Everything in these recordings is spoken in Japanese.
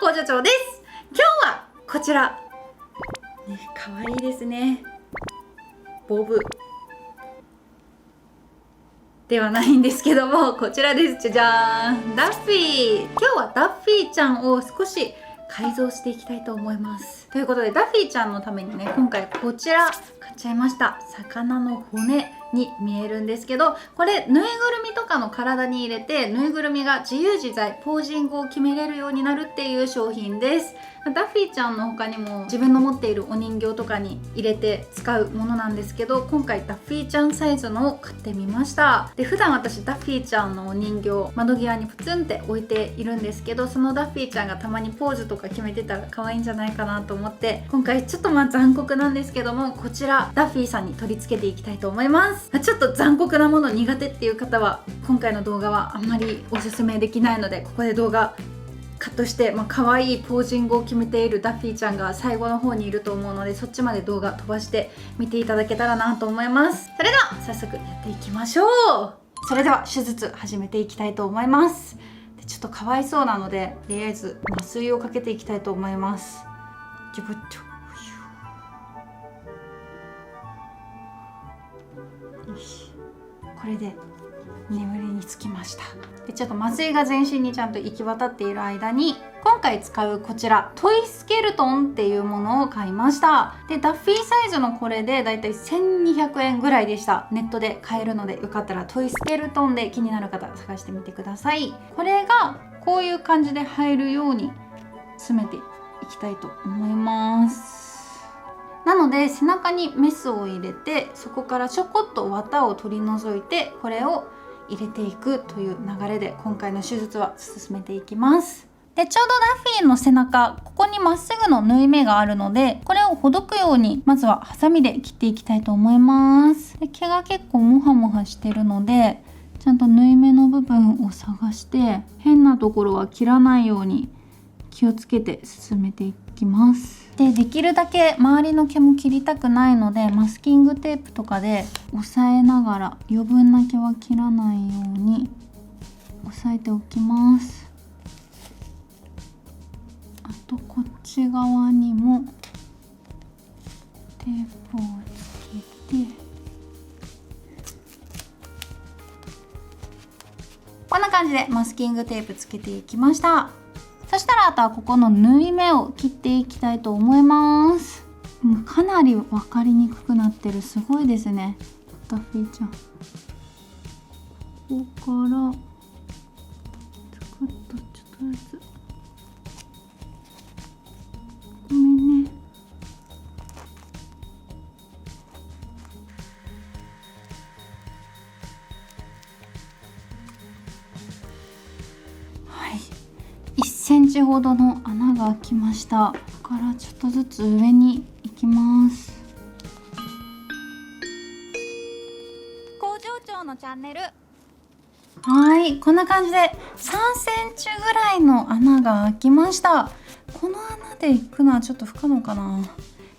工場長です。今日はこちら、かわいいですね。ボブではないんですけども、こちらです。じゃじゃーん、ダッフィー。今日はダッフィーちゃんを少し改造していきたいと思います。ということで、ダッフィーちゃんのためにね、今回こちら買っちゃいました。魚の骨に見えるんですけど、これぬいぐるみとかの体に入れて、ぬいぐるみが自由自在ポージングを決めれるようになるっていう商品です。ダッフィーちゃんの他にも自分の持っているお人形とかに入れて使うものなんですけど、今回ダッフィーちゃんサイズのを買ってみました。で、普段私ダッフィーちゃんのお人形窓際にプツンって置いているんですけど、そのダッフィーちゃんがたまにポーズとか決めてたら可愛いんじゃないかなと思って、今回ちょっと残酷なんですけども、こちらダッフィーさんに取り付けていきたいと思います。ちょっと残酷なもの苦手っていう方は今回の動画はあんまりおすすめできないので、ここで動画カットして、可愛いポージングを決めているダッフィーちゃんが最後の方にいると思うので、そっちまで動画飛ばして見ていただけたらなと思います。それでは早速やっていきましょう。それでは手術始めていきたいと思います。で、ちょっとかわいそうなので、とりあえず麻酔をかけていきたいと思います。ジュブッチョ、よし、これで眠りにつきました。で、ちょっと麻酔が全身にちゃんと行き渡っている間に、今回使うこちらトイスケルトンっていうものを買いました。で、ダッフィーサイズのこれでだいたい1200円ぐらいでした。ネットで買えるので、よかったらトイスケルトンで気になる方探してみてください。これがこういう感じで入るように詰めていきたいと思います。なので背中にメスを入れて、そこからちょこっと綿を取り除いて、これを入れていくという流れで今回の手術は進めていきます。で、ちょうどダッフィーの背中、ここにまっすぐの縫い目があるので、これをほどくようにまずはハサミで切っていきたいと思います。で、毛が結構モハモハしてるので、ちゃんと縫い目の部分を探して変なところは切らないように気をつけて進めていきます。で、できるだけ周りの毛も切りたくないので、マスキングテープとかで押さえながら余分な毛は切らないように押さえておきます。あとこっち側にもテープをつけて、こんな感じでマスキングテープつけていきました。そしたらあとはここの縫い目を切っていきたいと思います。もうかなり分かりにくくなってる。すごいですね、ダッフィーちゃん。ここからちょっとずつ、ごめんね。はい、1センチほどの穴が開きました。ここからちょっとずつ上に行きます。工場長のチャンネル。はい、こんな感じで3センチぐらいの穴が開きました。この穴で行くのはちょっと不可能かな。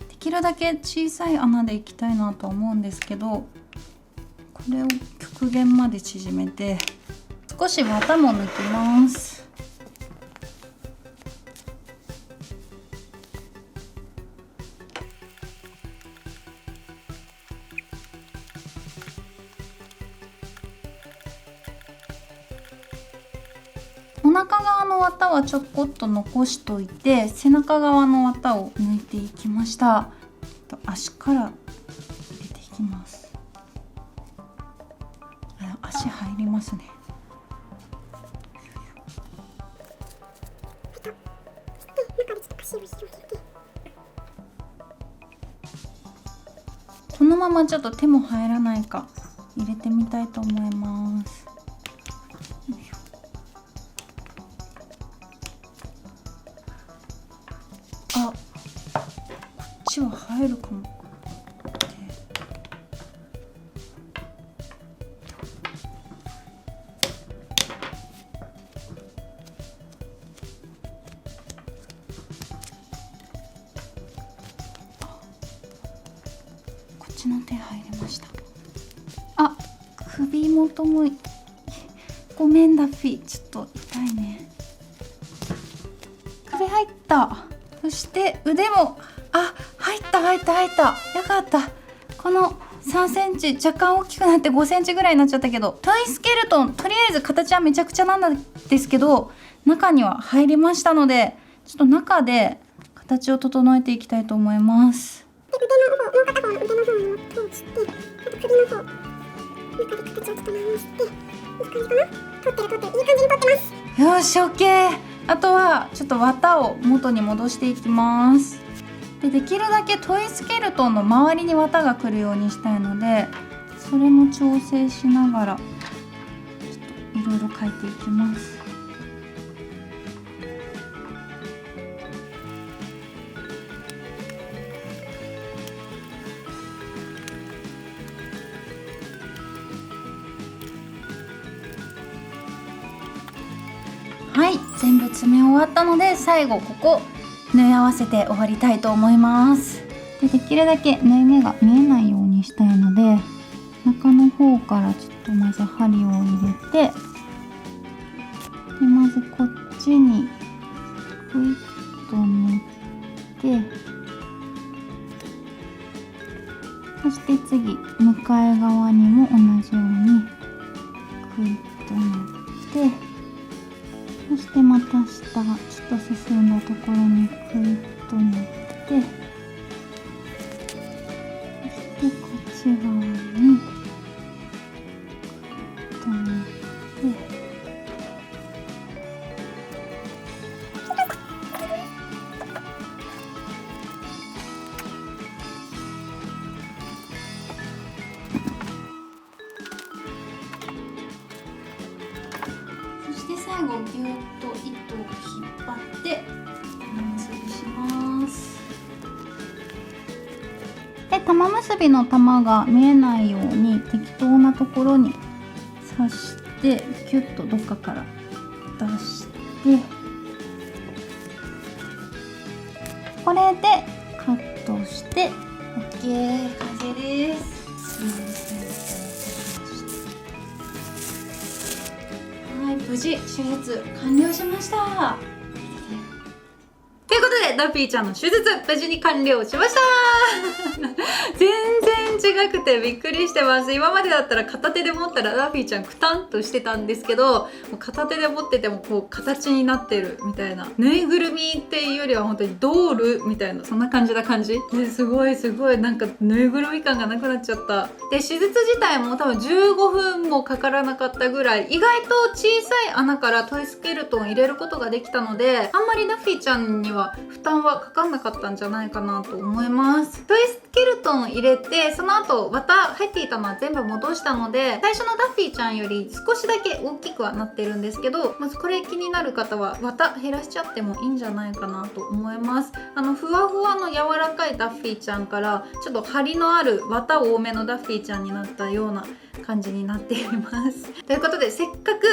できるだけ小さい穴で行きたいなと思うんですけど、これを極限まで縮めて少し綿も抜きます。お腹側の綿はちょこっと残しといて、背中側の綿を抜いていきました。足から入れていきます。足入りますね。このままちょっと手も入らないか入れてみたいと思います。あ、こっちは入るかも。こっちの手入りました。あ、首元もごめんダッフィー、ちょっと痛いね。首入った。そして腕も入った。よかった。この3センチ若干大きくなって5センチぐらいになっちゃったけど、トイスケルトンとりあえず形はめちゃくちゃなんですけど、中には入りましたので、ちょっと中で形を整えていきたいと思います。腕の方、もう片方の腕の方を通して、あと首の方、中で形を整えまして、いい感じかな？取ってる。いい感じに取ってます。よし、OK。あとはちょっと綿を元に戻していきます。できるだけトイスケルトンの周りに綿が来るようにしたいので、それも調整しながらちょっといろいろ描いていきます。はい、全部詰め終わったので、最後ここ縫い合わせて終わりたいと思います。できるだけ縫い目が見えないようにしたいので、中の方からちょっとまず針を入れて、でまずこっちにクイッと縫って、そして次向かい側にも同じようにクイッと縫って、そしてまた下ちょっと進んだところにクイッと縫って、そしてこっち側にクイッと縫って、そして最後ギュッと糸を引っ張って玉結びします。で、玉結びの玉が見えないように適当なところに刺してキュッとどっかから出して、これでカットして OK、 完成です。無事手術完了しました。ということでダッフィーちゃんの手術無事に完了しました全然違くてびっくりしてます。今までだったら片手で持ったらダッフィーちゃんクタンとしてたんですけど、もう片手で持っててもこう形になってるみたいな、ぬいぐるみっていうよりは本当にドールみたいな、そんな感じですごいなんかぬいぐるみ感がなくなっちゃった。で、手術自体も多分15分もかからなかったぐらい、意外と小さい穴からトイスケルトンを入れることができたので、あんまりダッフィーちゃんには負担はかかんなかったんじゃないかなと思います。トイスケルトンを入れて、その後綿入っていたのは全部戻したので、最初のダッフィーちゃんより少しだけ大きくはなってるんですけど、まずこれ気になる方は綿減らしちゃってもいいんじゃないかなと思います。ふわふわの柔らかいダッフィーちゃんからちょっと張りのある綿多めのダッフィーちゃんになったような感じになっていますということで、せっかく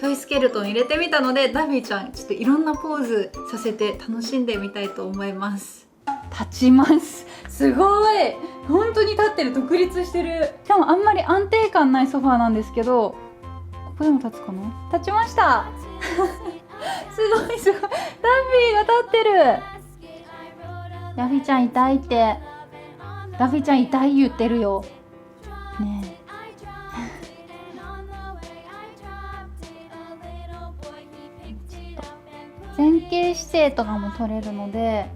トイスケルトン入れてみたので、ダッフィーちゃんちょっといろんなポーズさせて楽しんでみたいと思います。立ちます。すごい、本当に立ってる、独立してる。しかもあんまり安定感ないソファーなんですけど、ここでも立つかな。立ちましたすごい、ダッフィーが立ってる。ダッフィーちゃん痛いって、ダッフィーちゃん痛い言ってるよねえ前傾姿勢とかも取れるので、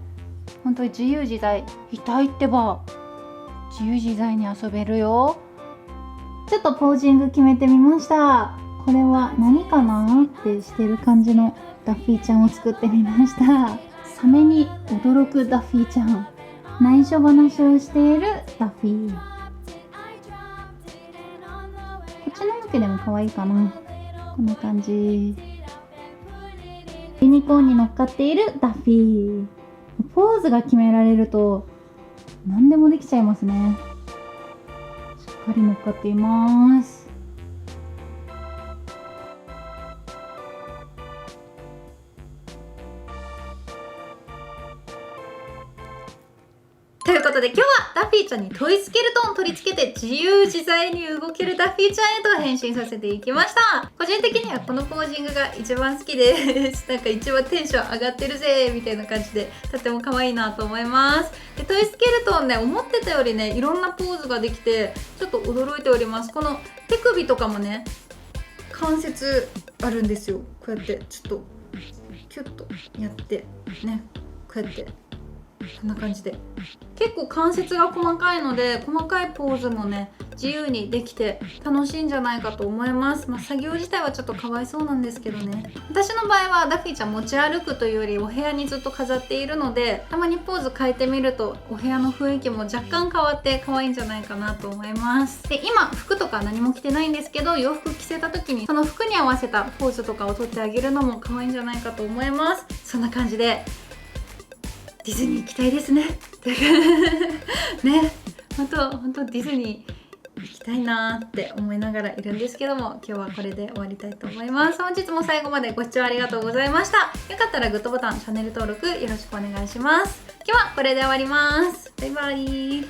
本当に自由自在、痛いってば自由自在に遊べるよ。ちょっとポージング決めてみました。これは何かなってしてる感じのダッフィーちゃんを作ってみました。サメに驚くダッフィーちゃん、内緒話をしているダッフィー。こっちの向きでも可愛いかな。こんな感じ。ユニコーンに乗っかっているダッフィー。ポーズが決められると何でもできちゃいますね。しっかり乗っかっています。ということで今日はダッフィーちゃんにトイスケルトンを取り付けて自由自在に動けるダッフィーちゃんへと変身させていきました。個人的にはこのポージングが一番好きです。なんか一番テンション上がってるぜみたいな感じでとても可愛いなと思います。でトイスケルトンね、思ってたよりねいろんなポーズができてちょっと驚いております。この手首とかもね関節あるんですよ。こうやってちょっとキュッとやってね、こうやってこんな感じで結構関節が細かいので細かいポーズもね自由にできて楽しいんじゃないかと思います。作業自体はちょっとかわいそうなんですけどね。私の場合はダッフィーちゃん持ち歩くというよりお部屋にずっと飾っているので、たまにポーズ変えてみるとお部屋の雰囲気も若干変わって可愛いんじゃないかなと思います。で今服とか何も着てないんですけど、洋服着せた時にその服に合わせたポーズとかを撮ってあげるのも可愛いんじゃないかと思います。そんな感じでディズニー行きたいですね。ね、本当ディズニー行きたいなーって思いながらいるんですけども、今日はこれで終わりたいと思います。本日も最後までご視聴ありがとうございました。よかったらグッドボタン、チャンネル登録よろしくお願いします。今日はこれで終わります。バイバイ。